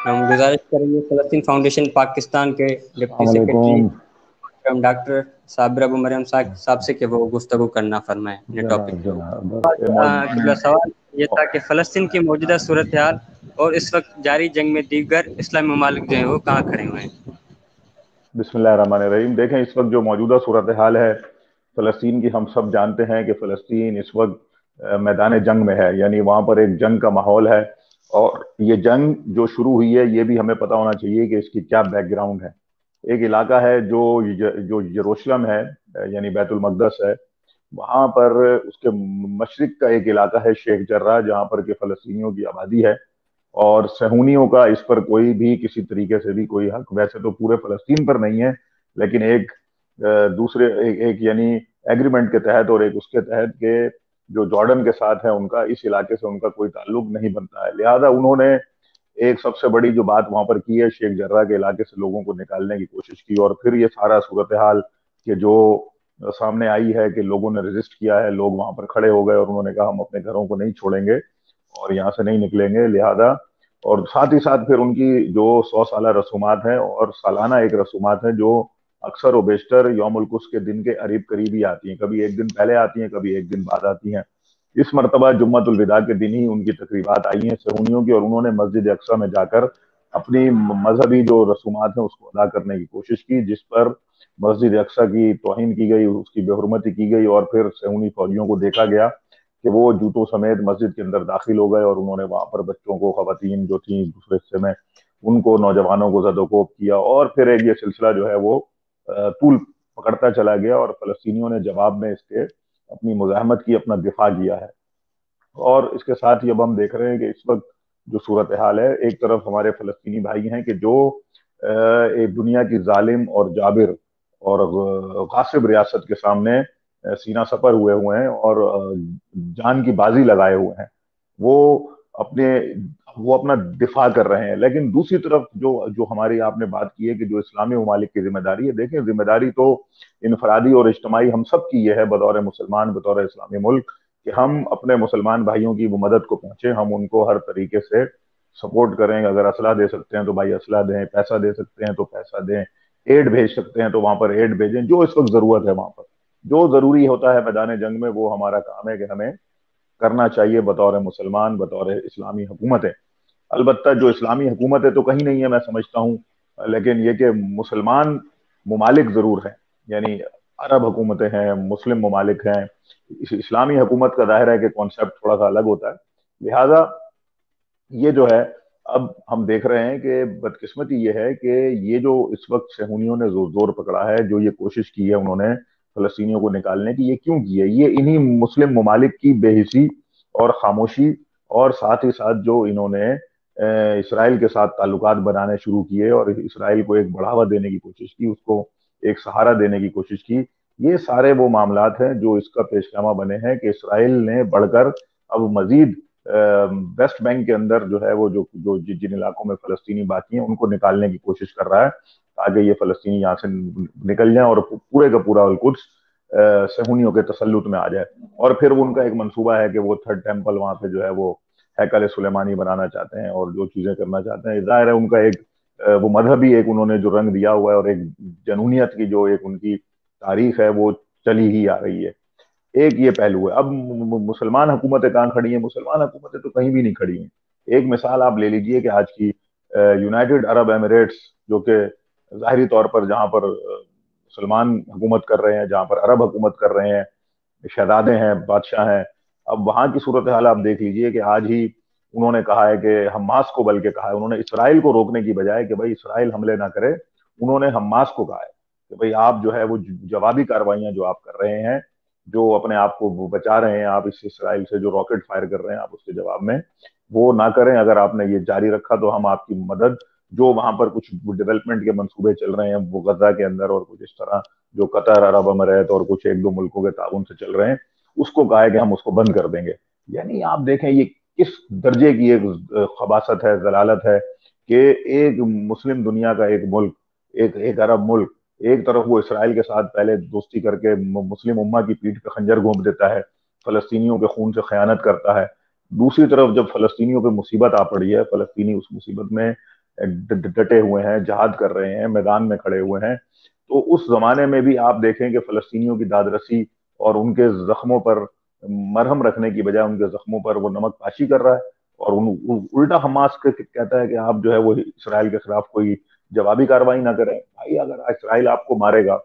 ہم گزارش کریں گے فلسطین فاؤنڈیشن پاکستان کے ڈپٹی السلام سیکرٹری علیکم ڈاکٹر صابر ابو مریم صاحب سے کہ وہ گفتگو کرنا فرمائیں اپنے ٹاپک جناب کے جناب بس یہ اوپر۔ موجودہ سوال یہ تھا کہ فلسطین کی موجودہ صورتحال اور اس وقت جاری جنگ میں دیگر اسلامی ممالک جو ہیں وہ کہاں کھڑے ہوئے ہیں؟ بسم اللہ الرحمن الرحیم۔ دیکھیں اس وقت جو موجودہ صورتحال ہے فلسطین کی، ہم سب جانتے ہیں کہ فلسطین اس وقت میدان جنگ میں ہے، یعنی وہاں پر ایک جنگ کا ماحول ہے، اور یہ جنگ جو شروع ہوئی ہے یہ بھی ہمیں پتہ ہونا چاہیے کہ اس کی کیا بیک گراؤنڈ ہے۔ ایک علاقہ ہے جو یروشلم ہے، یعنی بیت المقدس ہے، وہاں پر اس کے مشرق کا ایک علاقہ ہے شیخ جرہ، جہاں پر کہ فلسطینیوں کی آبادی ہے، اور صہیونیوں کا اس پر کوئی بھی کسی طریقے سے بھی کوئی حق ویسے تو پورے فلسطین پر نہیں ہے، لیکن ایک دوسرے ایک یعنی ایگریمنٹ کے تحت اور ایک اس کے تحت کہ جو جارڈن کے ساتھ ہے ان کا اس علاقے سے ان کا کوئی تعلق نہیں بنتا ہے، لہذا انہوں نے ایک سب سے بڑی جو بات وہاں پر کی ہے، شیخ جرہ کے علاقے سے لوگوں کو نکالنے کی کوشش کی، اور پھر یہ سارا صورتحال کہ جو سامنے آئی ہے کہ لوگوں نے ریزسٹ کیا ہے، لوگ وہاں پر کھڑے ہو گئے اور انہوں نے کہا ہم اپنے گھروں کو نہیں چھوڑیں گے اور یہاں سے نہیں نکلیں گے، لہذا اور ساتھ ہی ساتھ پھر ان کی جو 100 سالہ رسومات ہیں اور سالانہ ایک رسومات ہیں جو اکثر و بیشتر یوم القدس کے دن کے قریب ہی آتی ہیں، کبھی ایک دن پہلے آتی ہیں، کبھی ایک دن بعد آتی ہیں۔ اس مرتبہ جمعۃ الوداع کے دن ہی ان کی تقریبات آئی ہیں صہیونیوں کی، اور انہوں نے مسجد اقصی میں جا کر اپنی مذہبی جو رسومات ہیں اس کو ادا کرنے کی کوشش کی، جس پر مسجد اقصی کی توہین کی گئی، اس کی بے حرمتی کی گئی، اور پھر صہیونی فوجیوں کو دیکھا گیا کہ وہ جوتوں سمیت مسجد کے اندر داخل ہو گئے، اور انہوں نے وہاں پر بچوں کو، خواتین جو تھیں دوسرے حصے میں، ان کو، نوجوانوں کو زد و کوب کیا، اور پھر ایک یہ سلسلہ جو ہے وہ طول پکڑتا چلا گیا، اور فلسطینیوں نے جواب میں اس کے اپنی مزاحمت کی، اپنا دفاع کیا ہے۔ اور اس کے ساتھ ہی اب ہم دیکھ رہے ہیں کہ اس وقت جو صورتحال ہے، ایک طرف ہمارے فلسطینی بھائی ہیں کہ جو ایک دنیا کی ظالم اور جابر اور غاصب ریاست کے سامنے سینہ سپر ہوئے ہیں اور جان کی بازی لگائے ہوئے ہیں، وہ اپنا دفاع کر رہے ہیں، لیکن دوسری طرف جو ہماری آپ نے بات کی ہے کہ جو اسلامی ممالک کی ذمہ داری ہے، دیکھیں ذمہ داری تو انفرادی اور اجتماعی ہم سب کی یہ ہے بطور مسلمان، بطور اسلامی ملک، کہ ہم اپنے مسلمان بھائیوں کی وہ مدد کو پہنچے، ہم ان کو ہر طریقے سے سپورٹ کریں، اگر اسلحہ دے سکتے ہیں تو بھائی اسلحہ دیں، پیسہ دے سکتے ہیں تو پیسہ دیں، ایڈ بھیج سکتے ہیں تو وہاں پر ایڈ بھیجیں، جو اس وقت ضرورت ہے وہاں پر جو ضروری ہوتا ہے میدان جنگ میں، وہ ہمارا کام ہے کہ ہمیں کرنا چاہیے بطور مسلمان، بطور اسلامی حکومتیں۔ البتہ جو اسلامی حکومتیں تو کہیں نہیں ہے میں سمجھتا ہوں، لیکن یہ کہ مسلمان ممالک ضرور ہیں، یعنی عرب حکومتیں ہیں، مسلم ممالک ہیں، اسلامی حکومت کا ظاہر ہے کہ کانسیپٹ تھوڑا سا الگ ہوتا ہے، لہذا یہ جو ہے اب ہم دیکھ رہے ہیں کہ بدقسمتی یہ ہے کہ یہ جو اس وقت صہیونیوں نے زور پکڑا ہے، جو یہ کوشش کی ہے انہوں نے فلسطینیوں کو نکالنے کی، یہ کیوں کی ہے؟ یہ انہی مسلم ممالک کی بے حسی اور خاموشی، اور ساتھ ہی ساتھ جو انہوں نے اسرائیل کے ساتھ تعلقات بنانے شروع کیے اور اسرائیل کو ایک بڑھاوا دینے کی کوشش کی، اس کو ایک سہارا دینے کی کوشش کی، یہ سارے وہ معاملات ہیں جو اس کا پیش خیمہ بنے ہیں کہ اسرائیل نے بڑھ کر اب مزید ویسٹ بینک کے اندر جو ہے وہ جو جن علاقوں میں فلسطینی باقی ہیں ان کو نکالنے کی کوشش کر رہا ہے، تاکہ یہ فلسطینی یہاں سے نکل جائیں اور پورے کا پورا القدس صہیونیوں کے تسلط میں آ جائے۔ اور پھر ان کا ایک منصوبہ ہے کہ وہ تھرڈ ٹیمپل وہاں پہ جو ہے وہ ہیکل سلیمانی بنانا چاہتے ہیں اور جو چیزیں کرنا چاہتے ہیں، ظاہر ہے ان کا ایک وہ مذہبی ایک انہوں نے جو رنگ دیا ہوا ہے اور ایک جنونیت کی جو ایک ان کی تاریخ ہے وہ چلی ہی آ رہی ہے۔ ایک یہ پہلو ہے۔ اب مسلمان حکومتیں کہاں کھڑی ہیں؟ مسلمان حکومتیں تو کہیں بھی نہیں کھڑی ہیں۔ ایک مثال آپ لے لیجئے کہ آج کی یونائٹڈ عرب ایمریٹس، جو کہ ظاہری طور پر جہاں پر مسلمان حکومت کر رہے ہیں، جہاں پر عرب حکومت کر رہے ہیں، شہزادے ہیں، بادشاہ ہیں، اب وہاں کی صورتحال آپ دیکھ لیجئے کہ آج ہی انہوں نے کہا ہے کہ حماس کو، بلکہ کہا ہے انہوں نے اسرائیل کو روکنے کی بجائے کہ بھائی اسرائیل حملے نہ کرے، انہوں نے حماس کو کہا ہے کہ بھائی آپ جو ہے وہ جوابی کارروائیاں جو آپ کر رہے ہیں، جو اپنے آپ کو بچا رہے ہیں آپ اس اسرائیل سے جو راکٹ فائر کر رہے ہیں، آپ اس کے جواب میں وہ نہ کریں، اگر آپ نے یہ جاری رکھا تو ہم آپ کی مدد، جو وہاں پر کچھ ڈیولپمنٹ کے منصوبے چل رہے ہیں وہ غزہ کے اندر اور کچھ اس طرح جو قطر، عرب امارات اور کچھ ایک دو ملکوں کے تعاون سے چل رہے ہیں، اس کو کہا ہے کہ ہم اس کو بند کر دیں گے۔ یعنی آپ دیکھیں یہ کس درجے کی ایک خباثت ہے، ضلالت ہے کہ ایک مسلم دنیا کا ایک ملک، ایک عرب ملک، ایک طرف وہ اسرائیل کے ساتھ پہلے دوستی کر کے مسلم امہ کی پیٹھ پہ خنجر گھونپ دیتا ہے، فلسطینیوں کے خون سے خیانت کرتا ہے، دوسری طرف جب فلسطینیوں پہ مصیبت آ پڑی ہے، فلسطینی اس مصیبت میں ڈٹے ہوئے ہیں, جہاد کر رہے ہیں, میدان میں کھڑے ہوئے ہیں. تو اس زمانے میں بھی آپ دیکھیں کہ فلسطینیوں کی داد رسی اور ان کے زخموں پر مرہم رکھنے کی بجائے ان کے زخموں پر وہ نمک پاشی کر رہا ہے, اور الٹا حماس کہتا ہے کہ آپ جو ہے وہ اسرائیل کے خلاف کوئی جوابی کارروائی نہ کریں. بھائی اگر اسرائیل آپ کو مارے گا,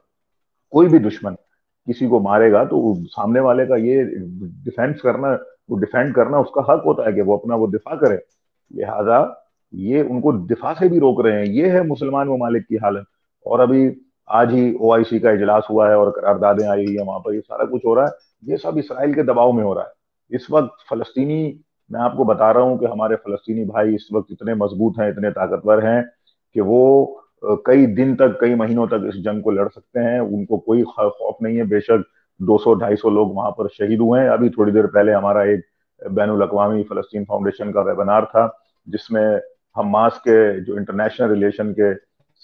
کوئی بھی دشمن کسی کو مارے گا, تو سامنے والے کا یہ ڈیفینڈ کرنا اس کا حق ہوتا ہے کہ وہ اپنا وہ دفاع کرے. لہذا یہ ان کو دفاع سے بھی روک رہے ہیں. یہ ہے مسلمان ممالک کی حالت. اور ابھی آج ہی OIC کا اجلاس ہوا ہے اور قراردادیں آئی ہوئی ہیں وہاں پر, یہ سارا کچھ ہو رہا ہے, یہ سب اسرائیل کے دباؤ میں ہو رہا ہے. اس وقت فلسطینی, میں آپ کو بتا رہا ہوں کہ ہمارے فلسطینی بھائی اس وقت اتنے مضبوط ہیں, اتنے طاقتور ہیں کہ وہ کئی دن تک, کئی مہینوں تک اس جنگ کو لڑ سکتے ہیں. ان کو کوئی خوف نہیں ہے. بے شک 200-250 لوگ وہاں پر شہید ہوئے ہیں. ابھی تھوڑی دیر پہلے ہمارا ایک بین الاقوامی فلسطین فاؤنڈیشن کا ویبنار تھا, جس میں حماس کے جو انٹرنیشنل ریلیشن کے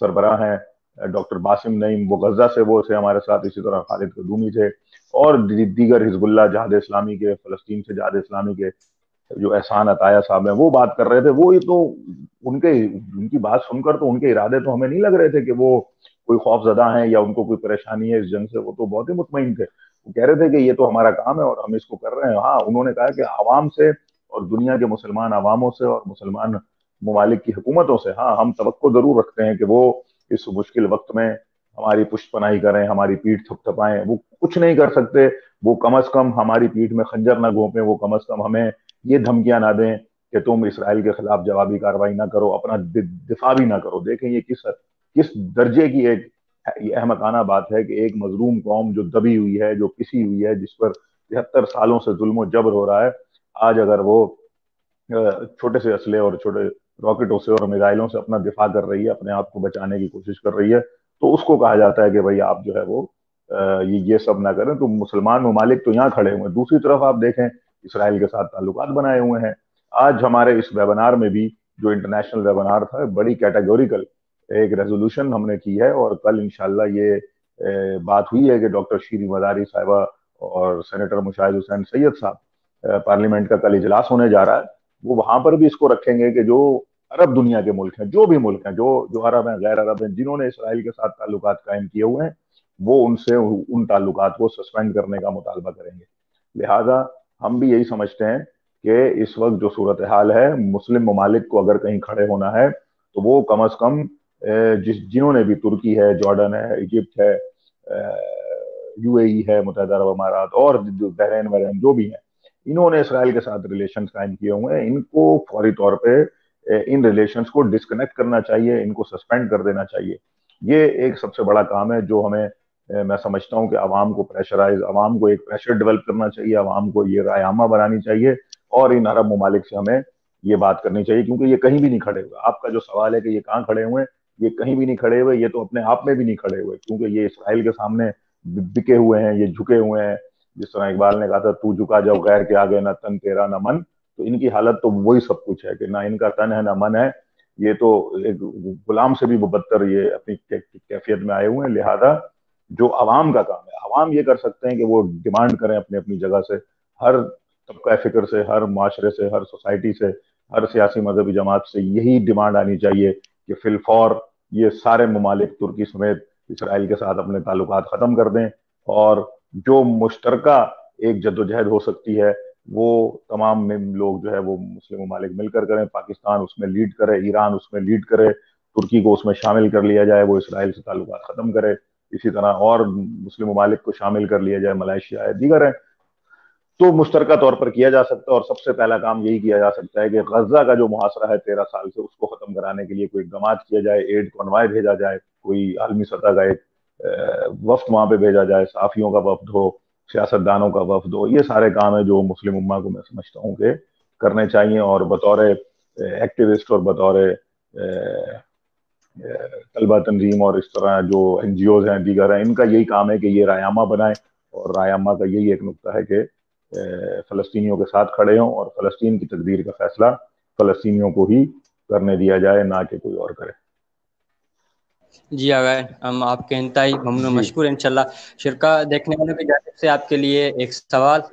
سربراہ ہیں ڈاکٹر باسم نعیم, وہ غزہ سے وہ تھے ہمارے ساتھ, اسی طرح خالد قدومی تھے, اور دیگر حزب اللہ جہاد اسلامی کے, فلسطین سے جہاد اسلامی کے جو احسان عطایہ صاحب ہیں, وہ بات کر رہے تھے. وہ یہ تو ان کی بات سن کر تو ان کے ارادے تو ہمیں نہیں لگ رہے تھے کہ وہ کوئی خوف زدہ ہیں یا ان کو کوئی پریشانی ہے اس جنگ سے. وہ تو بہت ہی مطمئن تھے. وہ کہہ رہے تھے کہ یہ تو ہمارا کام ہے اور ہم اس کو کر رہے ہیں. ہاں, انہوں نے کہا کہ عوام سے اور دنیا کے مسلمان عواموں سے اور مسلمان ممالک کی حکومتوں سے, ہاں ہم توقع ضرور رکھتے ہیں کہ وہ اس مشکل وقت میں ہماری پشت پناہی کریں, ہماری پیٹھ تھپ تھپائیں. وہ کچھ نہیں کر سکتے, وہ کم از کم ہماری پیٹھ میں خنجر نہ گھونپیں, وہ کم از کم ہمیں یہ دھمکیاں نہ دیں کہ تم اسرائیل کے خلاف جوابی کارروائی نہ کرو, اپنا دفاع بھی نہ کرو. دیکھیں یہ کس درجے کی ایک احمقانہ بات ہے کہ ایک مظلوم قوم جو دبی ہوئی ہے, جو پسی ہوئی ہے, جس پر 73 سالوں سے ظلم و جبر ہو رہا ہے, آج اگر وہ چھوٹے سے اسلحے اور چھوٹے راکٹوں سے اور میزائلوں سے اپنا دفاع کر رہی ہے, اپنے آپ کو بچانے کی کوشش کر رہی ہے, تو اس کو کہا جاتا ہے کہ بھائی آپ جو ہے وہ یہ سب نہ کریں. تو مسلمان ممالک تو یہاں کھڑے ہوئے ہیں. دوسری طرف آپ دیکھیں اسرائیل کے ساتھ تعلقات بنائے ہوئے ہیں. آج ہمارے اس ویبنار میں بھی, جو انٹرنیشنل ویبنار تھا, بڑی کیٹیگوریکل ایک ریزولوشن ہم نے کی ہے, اور کل انشاءاللہ یہ بات ہوئی ہے کہ ڈاکٹر شیریں مداری صاحبہ اور سینیٹر مشاہد حسین سید صاحب, پارلیمنٹ کا کل اجلاس ہونے جا رہا ہے, وہ وہاں پر بھی اس کو رکھیں گے کہ جو عرب دنیا کے ملک ہیں, جو بھی ملک ہیں, جو عرب ہیں, غیر عرب ہیں, جنہوں نے اسرائیل کے ساتھ تعلقات قائم کیے ہوئے ہیں, وہ ان سے ان تعلقات کو سسپینڈ کرنے کا مطالبہ کریں گے. لہذا ہم بھی یہی سمجھتے ہیں کہ اس وقت جو صورتحال ہے, مسلم ممالک کو اگر کہیں کھڑے ہونا ہے تو وہ کم از کم جنہوں نے بھی, ترکی ہے, جارڈن ہے, ایجپٹ ہے, UAE ہے, متحدہ عرب امارات, اور بحرین جو بھی ہیں, انہوں نے اسرائیل کے ساتھ ریلیشنز قائم کیے ہوئے ہیں. ان کو فوری طور پہ ان ریلیشنز کو ڈسکنیکٹ کرنا چاہیے, ان کو سسپینڈ کر دینا چاہیے. یہ ایک سب سے بڑا کام ہے جو ہمیں, میں سمجھتا ہوں کہ عوام کو پریشرائز, عوام کو ایک پریشر ڈیولپ کرنا چاہیے, عوام کو یہ رائے عامہ بنانی چاہیے, اور ان عرب ممالک سے ہمیں یہ بات کرنی چاہیے, کیونکہ یہ کہیں بھی نہیں کھڑے ہوئے. آپ کا جو سوال ہے کہ یہ کہاں کھڑے ہوئے ہیں, یہ کہیں بھی نہیں کھڑے ہوئے, یہ تو اپنے آپ میں بھی نہیں کھڑے ہوئے, کیونکہ یہ اسرائیل کے سامنے بکے ہوئے ہیں, یہ جھکے ہوئے ہیں. جس طرح اقبال نے کہا تھا, تو جھکا جاؤ غیر کے آگے, نہ تن تیرا نہ من. تو ان کی حالت تو وہی سب کچھ ہے کہ نہ ان کا تن ہے نہ من ہے. یہ تو ایک غلام سے بھی وہ بدتر یہ اپنی کیفیت میں آئے ہوئے ہیں. لہذا جو عوام کا کام ہے, عوام یہ کر سکتے ہیں کہ وہ ڈیمانڈ کریں اپنی اپنی جگہ سے, ہر طبقہ فکر سے, ہر معاشرے سے, ہر سوسائٹی سے, ہر سیاسی مذہبی جماعت سے یہی ڈیمانڈ آنی چاہیے کہ فی الفور یہ سارے ممالک ترکی سمیت اسرائیل کے ساتھ اپنے تعلقات ختم کر دیں, اور جو مشترکہ ایک جدوجہد ہو سکتی ہے وہ تمام لوگ جو ہے وہ مسلم ممالک مل کر کریں. پاکستان اس میں لیڈ کرے, ایران اس میں لیڈ کرے, ترکی کو اس میں شامل کر لیا جائے, وہ اسرائیل سے تعلقات ختم کرے. اسی طرح اور مسلم ممالک کو شامل کر لیا جائے, ملائیشیا ہے, دیگر ہیں. تو مشترکہ طور پر کیا جا سکتا ہے, اور سب سے پہلا کام یہی کیا جا سکتا ہے کہ غزہ کا جو محاصرہ ہے 13 سال سے, اس کو ختم کرانے کے لیے کوئی اقدامات کیا جائے, ایڈ کنوائے بھیجا جائے, کوئی عالمی سطح کا ایک وفد وہاں پہ بھیجا جائے, صحافیوں کا وفد ہو, سیاستدانوں کا وفد ہو. یہ سارے کام ہیں جو مسلم امہ کو میں سمجھتا ہوں کہ کرنے چاہیے, اور بطور ایکٹیوسٹ اور بطور طلبہ تنظیم اور اس طرح جو NGOs ہیں, دیگر ہیں, ان کا یہی کام ہے کہ یہ رائے عامہ بنائیں, اور رائے عامہ کا یہی ایک نقطہ ہے کہ فلسطینیوں کے ساتھ کھڑے ہوں, اور فلسطین کی تقدیر کا فیصلہ فلسطینیوں کو ہی کرنے دیا جائے, نہ کہ کوئی اور کرے. جی اگر ہم آپ کے انتہائی ممنون و جی مشکور. انشاءاللہ شرکا دیکھنے والوں کی جانب سے آپ کے لیے ایک سوال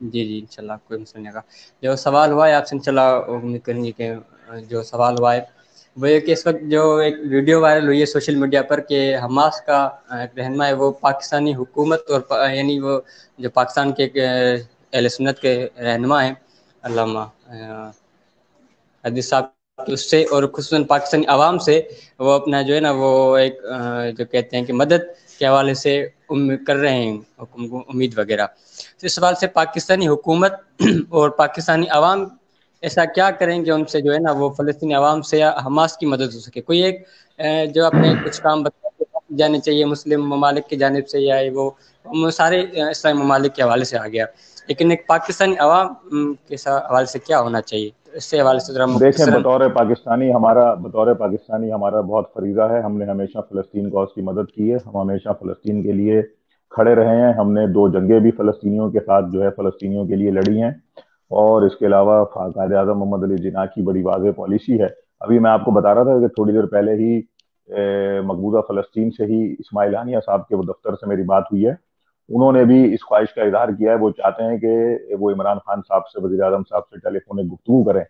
جی جی انشاءاللہ کوئی مسئلہ نہیں ہوگا. جو سوال ہوا ہے آپ سے انشاءاللہ امید کریں گے کہ جو سوال ہوا ہے وہ یہ کہ اس وقت جو ایک ویڈیو وائرل ہوئی ہے سوشل میڈیا پر کہ حماس کا ایک رہنما ہے وہ پاکستانی حکومت اور یعنی وہ جو پاکستان کے اہل سنت کے رہنما ہیں علامہ حدیث صاحب، اس سے اور خصوصاً پاکستانی عوام سے وہ اپنا جو ہے نا وہ ایک جو کہتے ہیں کہ مدد کے حوالے سے کر رہے ہیں حکم کو امید وغیرہ. تو اس سوال سے پاکستانی حکومت اور پاکستانی عوام ایسا کیا کریں کہ ان سے جو ہے نا وہ فلسطینی عوام سے یا حماس کی مدد ہو سکے؟ کوئی ایک جو اپنے کچھ کام جانے چاہیے مسلم ممالک کی جانب سے، یا وہ سارے اسلامی ممالک کے حوالے سے آ گیا، لیکن ایک پاکستانی عوام کے حوالے سے کیا ہونا چاہیے؟ اس سے حوالے سے ذرا دیکھیں، مختصراً. بطور پاکستانی ہمارا بہت فریضہ ہے. ہم نے ہمیشہ فلسطین کو اس کی مدد کی ہے. ہم ہمیشہ فلسطین کے لیے کھڑے رہے ہیں. ہم نے 2 جنگیں بھی فلسطینیوں کے ساتھ جو ہے فلسطینیوں کے لیے لڑی ہیں. اور اس کے علاوہ قائد اعظم محمد علی جناح کی بڑی واضح پالیسی ہے. ابھی میں آپ کو بتا رہا تھا کہ تھوڑی دیر پہلے ہی مقبوضہ فلسطین سے ہی اسماعیل ہانیہ صاحب کے دفتر سے میری بات ہوئی ہے. انہوں نے بھی اس خواہش کا اظہار کیا ہے. وہ چاہتے ہیں کہ وہ عمران خان صاحب سے، وزیر اعظم صاحب سے ٹیلی فونک گفتگو کریں.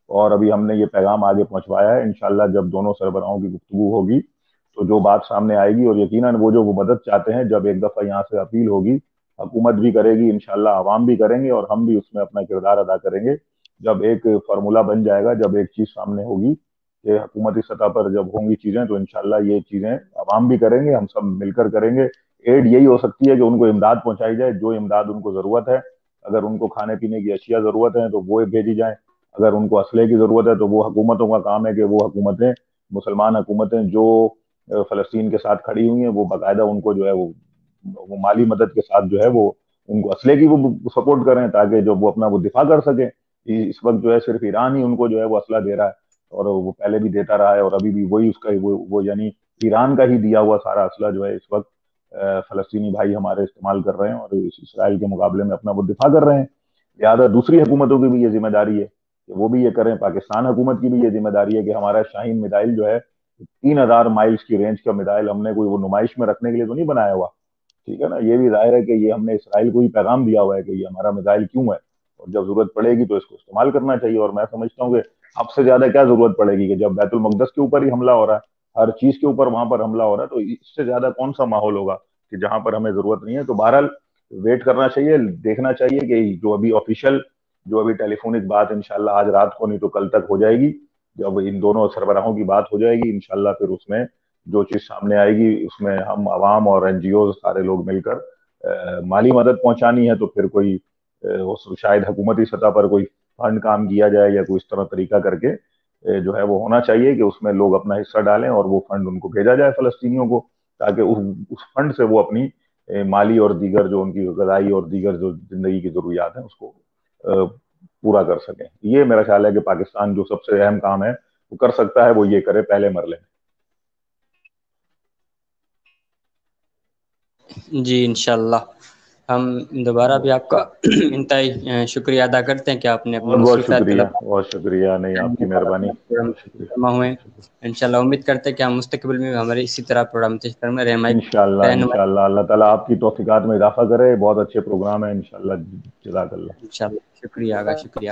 اور ابھی ہم نے یہ پیغام آگے پہنچوایا ہے. انشاءاللہ جب دونوں سربراہوں کی گفتگو ہوگی تو جو بات سامنے آئے گی، اور یقیناً وہ مدد چاہتے ہیں، جب ایک دفعہ یہاں سے اپیل ہوگی، حکومت بھی کرے گی انشاءاللہ، عوام بھی کریں گے، اور ہم بھی اس میں اپنا کردار ادا کریں گے. جب ایک فارمولہ بن جائے گا، جب ایک چیز سامنے ہوگی کہ حکومتی سطح پر جب ہوں گی چیزیں، تو انشاءاللہ یہ چیزیں عوام بھی کریں گے، ہم سب مل کر کریں گے. ایڈ یہی ہو سکتی ہے کہ ان کو امداد پہنچائی جائے، جو امداد ان کو ضرورت ہے. اگر ان کو کھانے پینے کی اشیاء ضرورت ہے تو وہ بھیجی جائیں. اگر ان کو اسلحے کی ضرورت ہے تو وہ حکومتوں کا کام ہے کہ وہ حکومتیں، مسلمان حکومتیں جو فلسطین کے ساتھ کھڑی ہوئی ہیں، وہ باقاعدہ ان کو جو ہے وہ مالی مدد کے ساتھ جو ہے وہ ان کو اسلحے کی وہ سپورٹ کریں، تاکہ جو وہ اپنا وہ دفاع کر سکیں. اس وقت جو ہے صرف ایران ہی ان کو جو ہے وہ اسلحہ دے رہا ہے، اور وہ پہلے بھی دیتا رہا ہے، اور ابھی بھی وہی اس کا وہ یعنی ایران کا ہی دیا ہوا سارا اسلحہ جو ہے اس وقت فلسطینی بھائی ہمارے استعمال کر رہے ہیں، اور اسرائیل کے مقابلے میں اپنا وہ دفاع کر رہے ہیں. لہٰذا دوسری حکومتوں کی بھی یہ ذمہ داری ہے کہ وہ بھی یہ کریں. پاکستان حکومت کی بھی یہ ذمہ داری ہے کہ ہمارا شاہین میزائل جو ہے 3000 مائلز کی رینج کا میزائل ہم نے کوئی وہ نمائش میں رکھنے کے لیے تو نہیں بنایا ہوا. ٹھیک ہے نا؟ یہ بھی ظاہر ہے کہ یہ ہم نے اسرائیل کو ہی پیغام دیا ہوا ہے کہ یہ ہمارا میزائل کیوں ہے، اور جب ضرورت پڑے گی تو اس کو استعمال کرنا چاہیے. اور میں سمجھتا ہوں کہ اب سے زیادہ کیا ضرورت پڑے گی، کہ جب بیت المقدس کے اوپر ہی حملہ ہو رہا ہے، ہر چیز کے اوپر وہاں پر حملہ ہو رہا ہے، تو اس سے زیادہ کون سا ماحول ہوگا کہ جہاں پر ہمیں ضرورت نہیں ہے. تو بہرحال ویٹ کرنا چاہیے، دیکھنا چاہیے کہ جو ابھی آفیشیل جو ابھی ٹیلی فونک بات انشاءاللہ آج رات کو نہیں تو کل تک ہو جائے گی. جب ان دونوں سربراہوں کی بات ہو جائے گی انشاءاللہ، پھر اس میں جو چیز سامنے آئے گی اس میں ہم عوام اور این جی اوز سارے لوگ مل کر مالی مدد پہنچانی ہے تو پھر کوئی شاید حکومتی سطح پر کوئی فنڈ کام کیا جائے، یا کوئی اس طرح طریقہ کر کے جو ہے وہ ہونا چاہیے کہ اس میں لوگ اپنا حصہ ڈالیں اور وہ فنڈ ان کو بھیجا جائے فلسطینیوں کو، تاکہ اس فنڈ سے وہ اپنی مالی اور دیگر جو ان کی غذائی اور دیگر جو زندگی کی ضروریات ہیں اس کو پورا کر سکیں. یہ میرا خیال ہے کہ پاکستان جو سب سے اہم کام ہے وہ کر سکتا ہے، وہ یہ کرے پہلے مرحلے میں. جی انشاءاللہ ہم دوبارہ بھی آپ کا انتہائی شکریہ ادا کرتے ہیں کہ آپ نے اپنی بہت بہت مصروفیات شکریہ، بہت شکریہ. نہیں، آپ کی مہربانی. بہت شکریہ. جمع ہوئے. انشاءاللہ امید کرتے ہیں کہ ہم مستقبل میں ہمارے اسی طرح پروگرام میں انشاءاللہ انشاءاللہ اللہ تعالیٰ آپ کی توفیقات میں اضافہ کرے. بہت اچھے پروگرام ہیں انشاءاللہ. جزاک اللہ. انشاءاللہ شکریہ آغا، شکریہ.